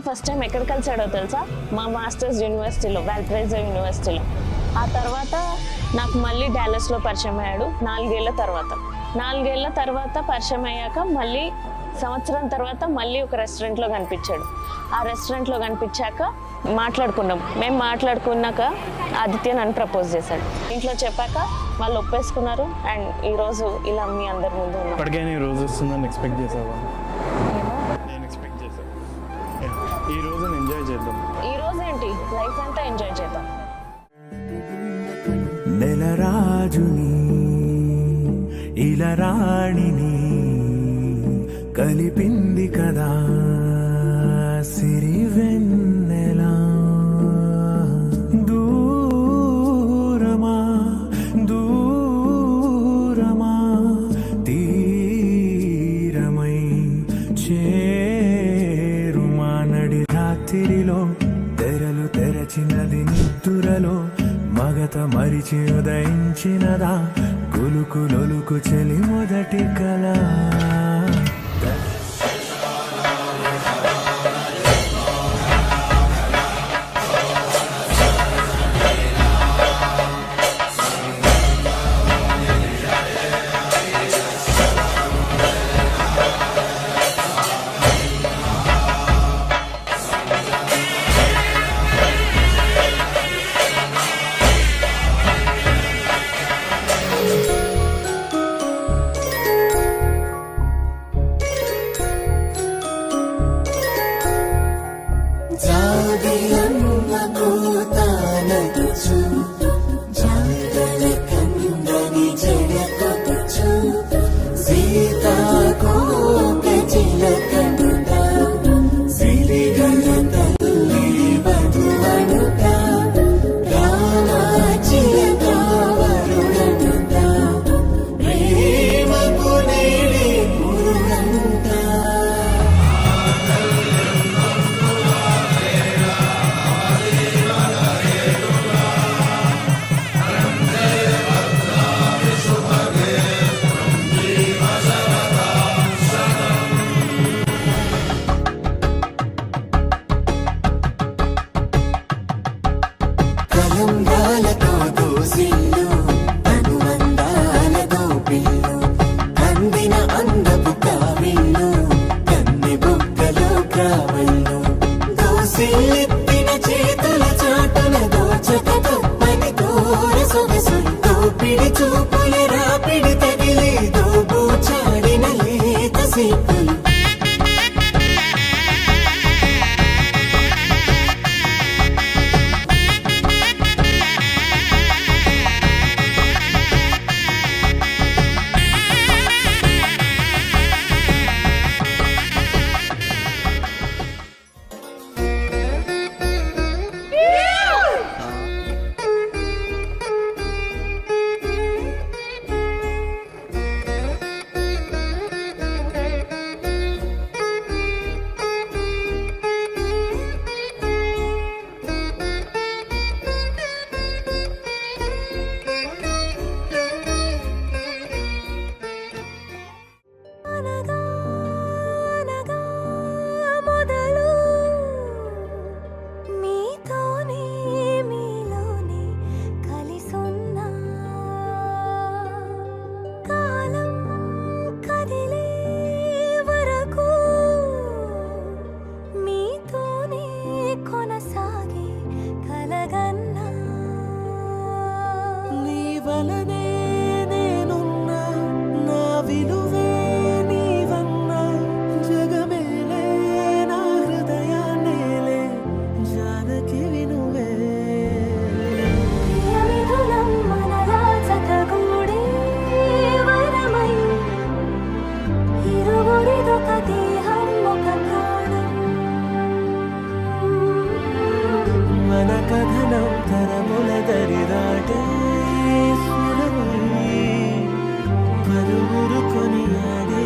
First time ఎక్కడ కలిసాడో తెలుసా? మా మాస్టర్స్ యూనివర్సిటీలో, వాల్ప్రైజ్ యూనివర్సిటీలో. ఆ తర్వాత నాకు మళ్ళీ డాలస్లో పరిచయం అయ్యాడు 4 ఏళ్ల తర్వాత. 4 ఏళ్ల తర్వాత పరిచయం అయ్యాక మళ్ళీ సంవత్సరం తర్వాత మళ్ళీ ఒక రెస్టారెంట్లో కనిపించాడు. ఆ రెస్టారెంట్లో కనిపించాక మాట్లాడుకున్నాం. మేము మాట్లాడుకున్నాక ఆదిత్య నన్ను ప్రపోజ్ చేశాడు. ఇంట్లో చెప్పాక వాళ్ళు ఒప్పేసుకున్నారు. అండ్ ఈరోజు ఇలా మీ అందరి ముందు ఉన్నాం. ఇప్పటికైనా ఈ రోజు వస్తుందని ఎక్స్పెక్ట్ చేసావా? నేను ఎక్స్పెక్ట్ చేశాను. ఈ రోజుని ఎంజాయ్ చేద్దాం. ఈ రోజు ఏంటి, లైఫ్ అంతా ఎంజాయ్ చేద్దాం. నెలరాజుని ఇలా రాణిని కలిపింది కదా సిరి వెన్నెలా. దూరమా దూరమా తీరమై చేరుమా నడి రాత్రిలో తెరలు తెరచినది నిద్దురలో మగత మరిచి ఉదయించినదా కులుకు లొలుకు చెలి మొదటి కళ. పరుగురు కొని ఆడే